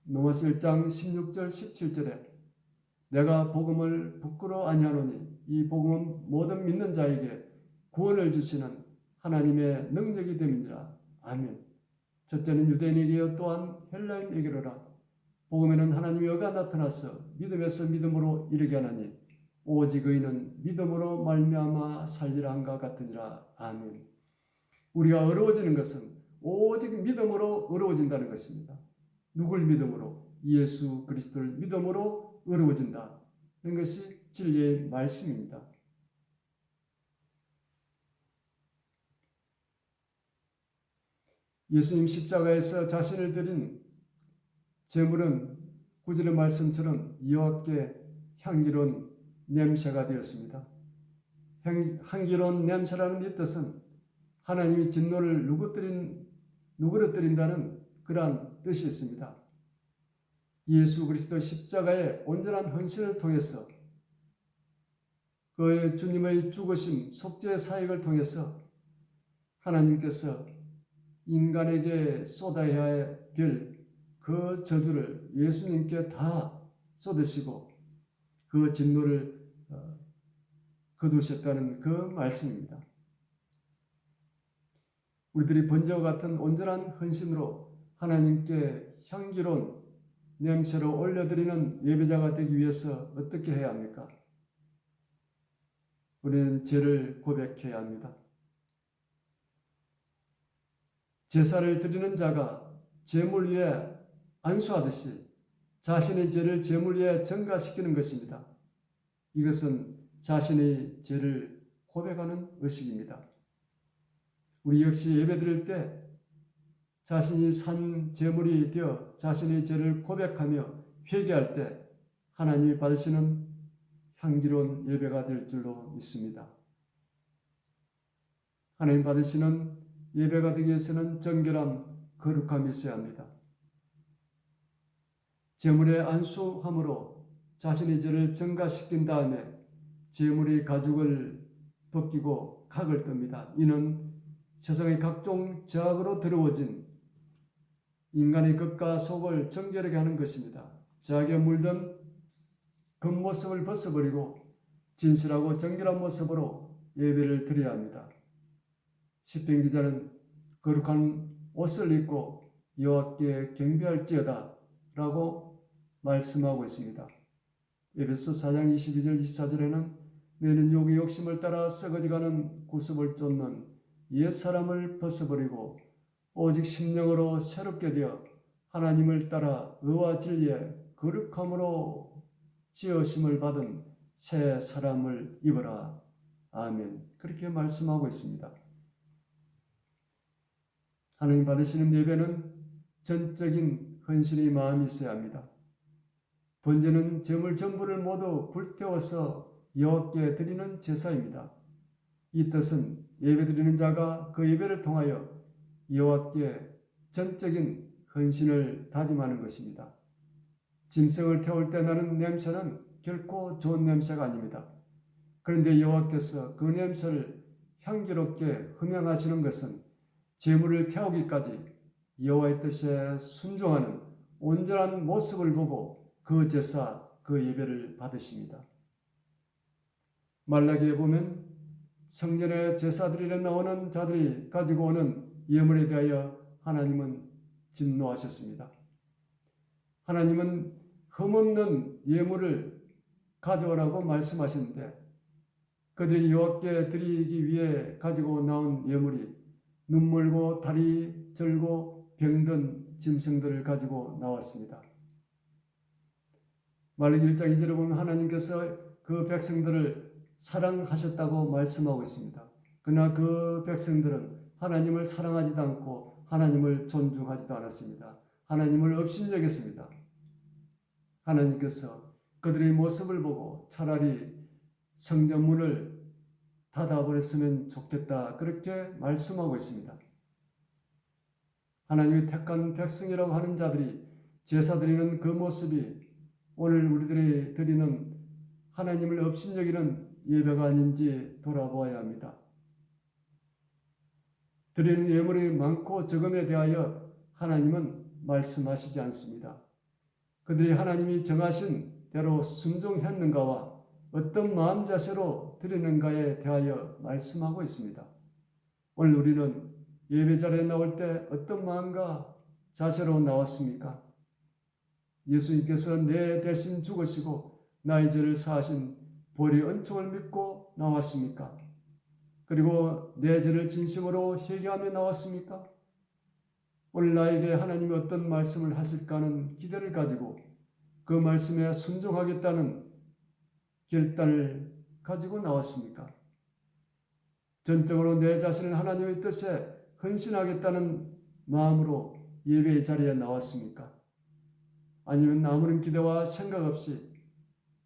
로마서 1장 16절 17절에 내가 복음을 부끄러워 아니하노니 이 복음은 모든 믿는 자에게 구원을 주시는 하나님의 능력이 됨이니라. 아멘. 첫째는 유대인에게요 또한 헬라인에게로라. 복음에는 하나님의 의가 나타나서 믿음에서 믿음으로 이르게 하나니 오직 의인은 믿음으로 말미암아 살리라 한가 같으니라. 아멘. 우리가 어려워지는 것은 오직 믿음으로 어려워진다는 것입니다. 누굴 믿음으로? 예수 그리스도를 믿음으로 어려워진다는 것이 진리의 말씀입니다. 예수님 십자가에서 자신을 드린 제물은 구절의 말씀처럼 여호와께 향기로운 냄새가 되었습니다. 향기로운 냄새라는 이 뜻은 하나님이 진노를 누그러뜨린다는 그러한 뜻이 있습니다. 예수 그리스도 십자가의 온전한 헌신을 통해서 그 주님의 죽으심, 속죄의 사역을 통해서 하나님께서 인간에게 쏟아야 될 그 저주를 예수님께 다 쏟으시고 그 진노를 거두셨다는 그 말씀입니다. 우리들이 번제와 같은 온전한 헌신으로 하나님께 향기로운 냄새로 올려드리는 예배자가 되기 위해서 어떻게 해야 합니까? 우리는 죄를 고백해야 합니다. 제사를 드리는 자가 제물 위에 안수하듯이 자신의 죄를 제물 위에 전가시키는 것입니다. 이것은 자신의 죄를 고백하는 의식입니다. 우리 역시 예배드릴 때 자신이 산 제물이 되어 자신의 죄를 고백하며 회개할 때 하나님이 받으시는 향기로운 예배가 될 줄로 믿습니다. 하나님 받으시는 예배가 되기 위해서는 정결함, 거룩함이 있어야 합니다. 제물의 안수함으로 자신의 죄를 전가시킨 다음에 제물의 가죽을 벗기고 각을 뜹니다. 이는 세상의 각종 죄악으로 더러워진 인간의 겉과 속을 정결하게 하는 것입니다. 죄악에 물든 겉모습을 벗어버리고 진실하고 정결한 모습으로 예배를 드려야 합니다. 시편 기자는 거룩한 옷을 입고 여호와께 경배할지어다 라고 말씀하고 있습니다. 에베소 4장 22절 24절에는 너희는 욕의 욕심을 따라 썩어져가는 구습을 쫓는 옛사람을 벗어버리고 오직 심령으로 새롭게 되어 하나님을 따라 의와 진리에 거룩함으로 지으심을 받은 새 사람을 입어라. 아멘. 그렇게 말씀하고 있습니다. 하나님 받으시는 예배는 전적인 헌신의 마음이 있어야 합니다. 번제는 제물 전부를 모두 불태워서 여호와께 드리는 제사입니다. 이 뜻은 예배드리는 자가 그 예배를 통하여 여호와께 전적인 헌신을 다짐하는 것입니다. 짐승을 태울 때 나는 냄새는 결코 좋은 냄새가 아닙니다. 그런데 여호와께서 그 냄새를 향기롭게 흠양하시는 것은 제물을 태우기까지 여호와의 뜻에 순종하는 온전한 모습을 보고 그 제사, 그 예배를 받으십니다. 말라기에 보면 성전의 제사드리러 나오는 자들이 가지고 오는 예물에 대하여 하나님은 진노하셨습니다. 하나님은 흠없는 예물을 가져오라고 말씀하시는데 그들이 여호와께 드리기 위해 가지고 나온 예물이 눈물고 다리 절고 병든 짐승들을 가지고 나왔습니다. 말라기 1장 2절에 보면 하나님께서 그 백성들을 사랑하셨다고 말씀하고 있습니다. 그러나 그 백성들은 하나님을 사랑하지도 않고 하나님을 존중하지도 않았습니다. 하나님을 업신여겼습니다. 하나님께서 그들의 모습을 보고 차라리 성전문을 닫아버렸으면 좋겠다, 그렇게 말씀하고 있습니다. 하나님이 택한 백성이라고 하는 자들이 제사 드리는 그 모습이 오늘 우리들이 드리는 하나님을 업신여기는 예배가 아닌지 돌아보아야 합니다. 드리는 예물이 많고 적음에 대하여 하나님은 말씀하시지 않습니다. 그들이 하나님이 정하신 대로 순종했는가와 어떤 마음 자세로 드리는가에 대하여 말씀하고 있습니다. 오늘 우리는 예배 자리에 나올 때 어떤 마음과 자세로 나왔습니까? 예수님께서 내 대신 죽으시고 나의 죄를 사하신 보혈의 은총을 믿고 나왔습니까? 그리고 내 죄를 진심으로 회개하며 나왔습니까? 오늘 나에게 하나님이 어떤 말씀을 하실까 하는 기대를 가지고 그 말씀에 순종하겠다는 결단을 가지고 나왔습니까? 전적으로 내 자신을 하나님의 뜻에 헌신하겠다는 마음으로 예배의 자리에 나왔습니까? 아니면 아무런 기대와 생각 없이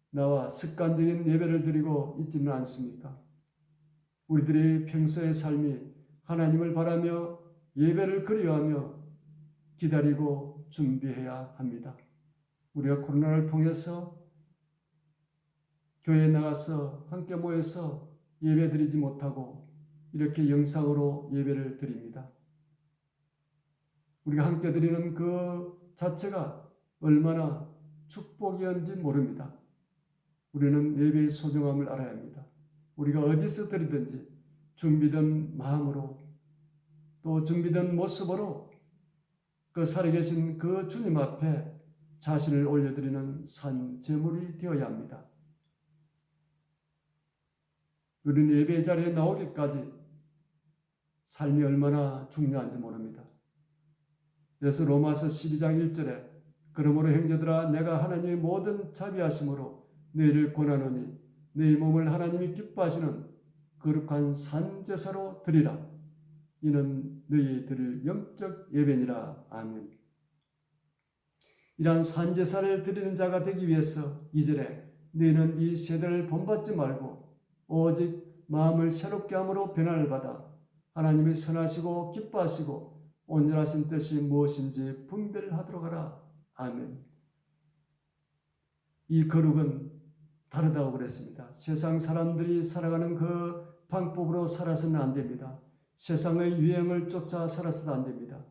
나와 습관적인 예배를 드리고 있지는 않습니까? 우리들의 평소의 삶이 하나님을 바라며 예배를 그리워하며 기다리고 준비해야 합니다. 우리가 코로나를 통해서 교회에 나가서 함께 모여서 예배 드리지 못하고 이렇게 영상으로 예배를 드립니다. 우리가 함께 드리는 그 자체가 얼마나 축복이었는지 모릅니다. 우리는 예배의 소중함을 알아야 합니다. 우리가 어디서 드리든지 준비된 마음으로 또 준비된 모습으로 그 살아계신 그 주님 앞에 자신을 올려드리는 산 제물이 되어야 합니다. 우리는 예배 자리에 나오기까지 삶이 얼마나 중요한지 모릅니다. 그래서 로마서 12장 1절에 그러므로 형제들아 내가 하나님의 모든 자비하심으로 너희를 권하노니 너희 몸을 하나님이 기뻐하시는 거룩한 산제사로 드리라. 이는 너희 드릴 영적 예배니라. 아멘. 이러한 산제사를 드리는 자가 되기 위해서 2절에 너희는 이 세대를 본받지 말고 오직 마음을 새롭게 함으로 변화를 받아 하나님이 선하시고 기뻐하시고 온전하신 뜻이 무엇인지 분별하도록 하라. 아멘. 이 거룩은 다르다고 그랬습니다. 세상 사람들이 살아가는 그 방법으로 살아서는 안 됩니다. 세상의 유행을 쫓아 살아서도 안 됩니다.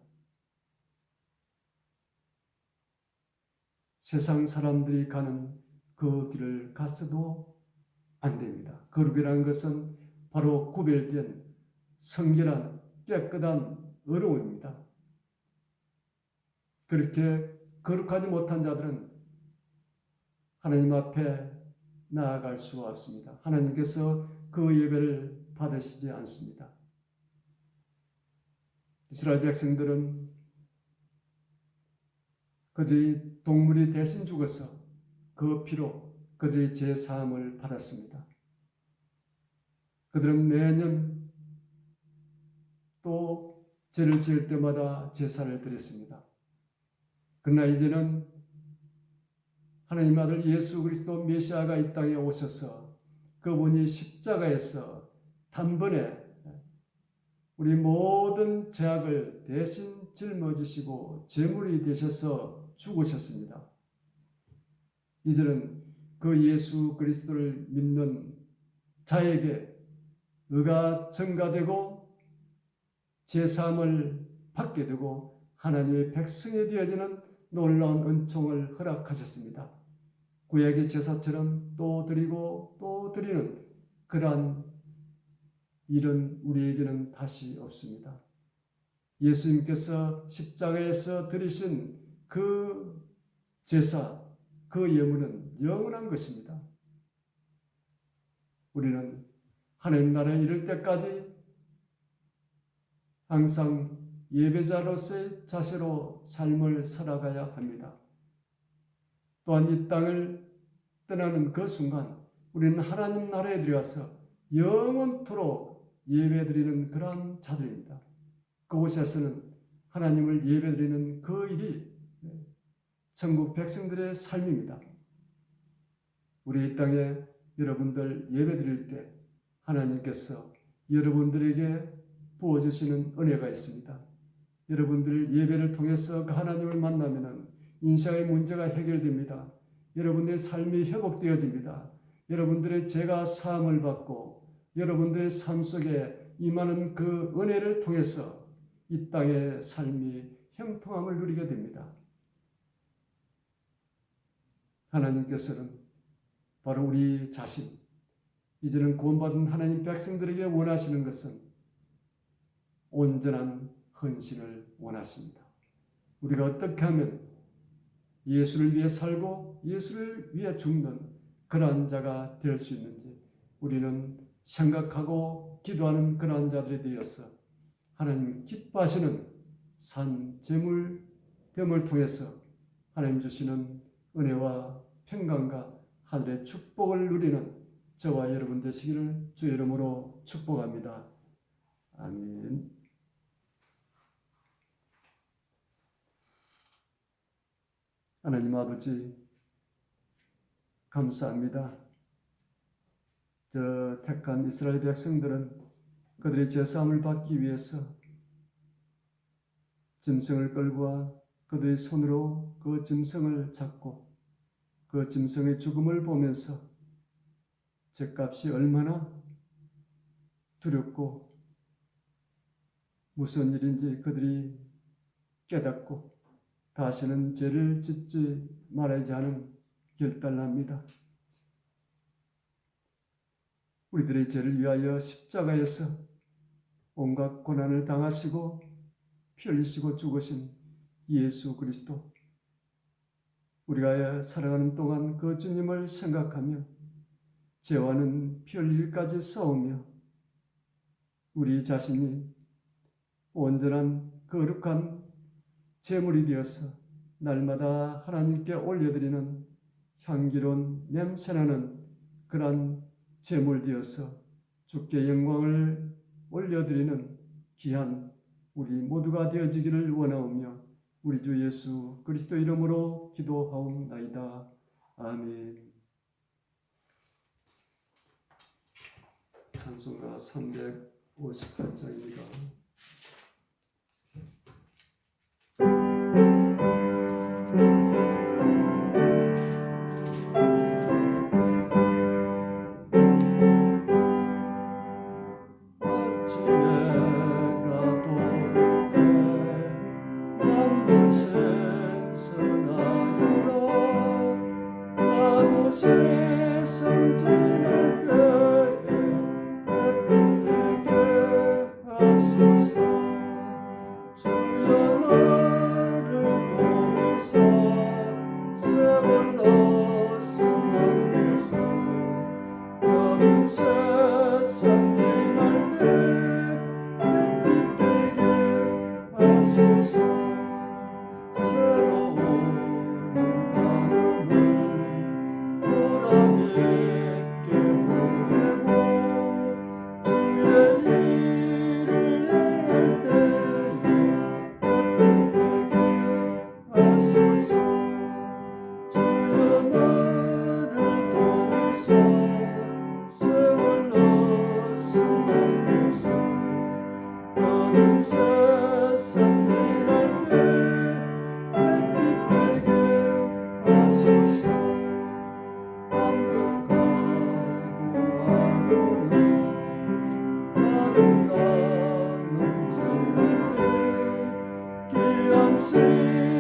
세상 사람들이 가는 그 길을 갔어도 안 됩니다. 거룩이라는 것은 바로 구별된 성결한 깨끗한 의로움입니다. 그렇게 거룩하지 못한 자들은 하나님 앞에 나아갈 수가 없습니다. 하나님께서 그 예배를 받으시지 않습니다. 이스라엘 백성들은 그들이 동물이 대신 죽어서 그 피로 그들의 죄 사함을 받았습니다. 그들은 매년 또 죄를 지을 때마다 제사를 드렸습니다. 그러나 이제는 하나님 아들 예수 그리스도 메시아가 이 땅에 오셔서 그분이 십자가에서 단번에 우리 모든 죄악을 대신 짊어지시고 제물이 되셔서 죽으셨습니다. 이제는 그 예수 그리스도를 믿는 자에게 의가 증가되고 제사함을 받게 되고 하나님의 백성이 되어지는 놀라운 은총을 허락하셨습니다. 구약의 제사처럼 또 드리고 또 드리는 그러한 일은 우리에게는 다시 없습니다. 예수님께서 십자가에서 드리신 그 제사, 그 예물은 영원한 것입니다. 우리는 하나님 나라에 이를 때까지 항상 예배자로서의 자세로 삶을 살아가야 합니다. 또한 이 땅을 떠나는 그 순간 우리는 하나님 나라에 들어가서 영원토록 예배드리는 그러한 자들입니다. 그곳에서는 하나님을 예배드리는 그 일이 천국 백성들의 삶입니다. 우리 이 땅에 여러분들 예배드릴 때 하나님께서 여러분들에게 부어주시는 은혜가 있습니다. 여러분들 예배를 통해서 그 하나님을 만나면 인생의 문제가 해결됩니다. 여러분들의 삶이 회복되어집니다. 여러분들의 죄가 사함을 받고 여러분들의 삶 속에 임하는 그 은혜를 통해서 이 땅의 삶이 형통함을 누리게 됩니다. 하나님께서는 바로 우리 자신, 이제는 구원받은 하나님 백성들에게 원하시는 것은 온전한 헌신을 원하십니다. 우리가 어떻게 하면 예수를 위해 살고 예수를 위해 죽는 그러한 자가 될 수 있는지 우리는 생각하고 기도하는 그러한 자들이 되어서 하나님 기뻐하시는 산 제물됨을 통해서 하나님 주시는 은혜와 평강과 하늘의 축복을 누리는 저와 여러분 되시기를 주의 이름으로 축복합니다. 아멘. 하나님 아버지 감사합니다. 저 택한 이스라엘 백성들은 그들의 제사함을 받기 위해서 짐승을 끌고 그들의 손으로 그 짐승을 잡고 그 짐승의 죽음을 보면서 죄값이 얼마나 두렵고 무슨 일인지 그들이 깨닫고 다시는 죄를 짓지 말아야지 하는 결단합니다. 우리들의 죄를 위하여 십자가에서 온갖 고난을 당하시고 피 흘리시고 죽으신 예수 그리스도, 우리가 살아가는 동안 그 주님을 생각하며 죄와는 피 흘릴까지 싸우며 우리 자신이 온전한 거룩한 제물이 되어서 날마다 하나님께 올려드리는 향기로운 냄새나는 그러한 제물 되어서 주께 영광을 올려드리는 귀한 우리 모두가 되어지기를 원하오며 우리 주 예수 그리스도 이름으로 기도하옵나이다. 아멘. 찬송가 358장입니다. 세상 지날 때에 햇빛 되게 하소서. 주여 나를 도우사 세월로 수많게서 어두운 세상 지날 때 햇빛 되게 하소서.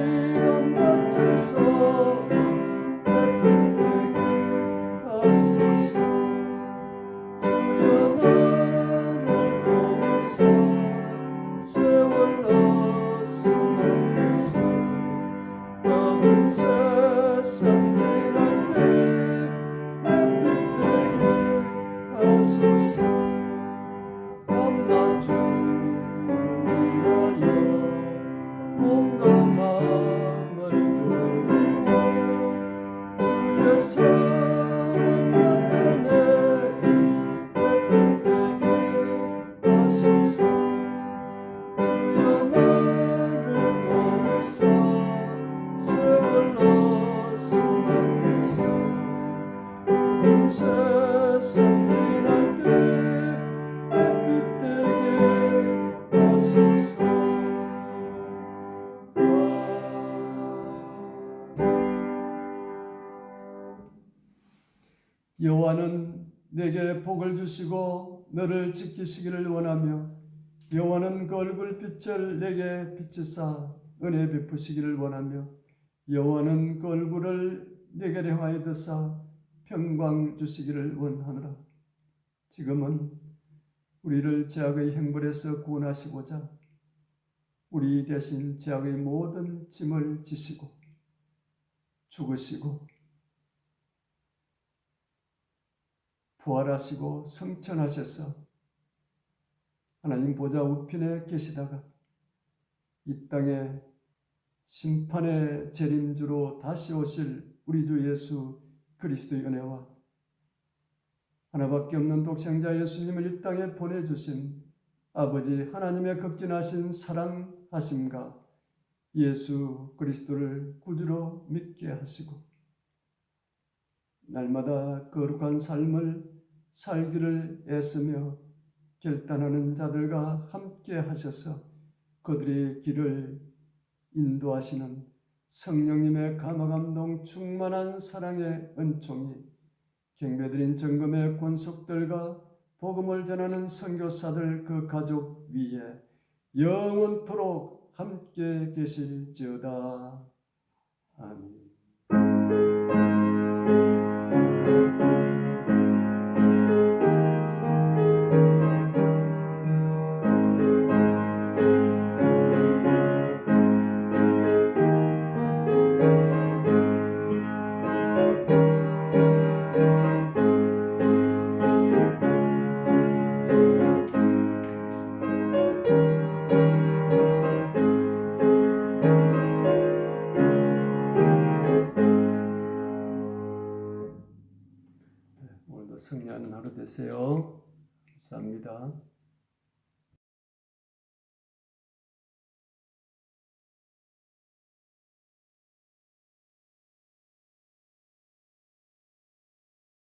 시간 밭에서 햇빛 되게 하소서. 주여 나를 도우사 세월로 수많게서 어두운 세상 지날 때 햇빛 되게 하소서. 여호와는 내게 복을 주시고 너를 지키시기를 원하며 여호와는 그 얼굴빛을 내게 비치사 은혜 베푸시기를 원하며 여호와는 그 얼굴을 내게 향하여 드사 평강 주시기를 원하노라. 지금은 우리를 죄악의 형벌에서 구원하시고자 우리 대신 죄악의 모든 짐을 지시고 죽으시고 부활하시고 성천하셔서 하나님 보좌 우편에 계시다가 이 땅에 심판의 재림주로 다시 오실 우리 주 예수 그리스도의 은혜와 하나밖에 없는 독생자 예수님을 이 땅에 보내주신 아버지 하나님의 극진하신 사랑하심과 예수 그리스도를 구주로 믿게 하시고 날마다 거룩한 삶을 살기를 애쓰며 결단하는 자들과 함께 하셔서 그들의 길을 인도하시는 성령님의 감화감동 충만한 사랑의 은총이 경배드린 정금의 권속들과 복음을 전하는 선교사들 그 가족 위에 영원토록 함께 계실지어다. 아멘. 오늘도 승리하는 하루 되세요. 감사합니다.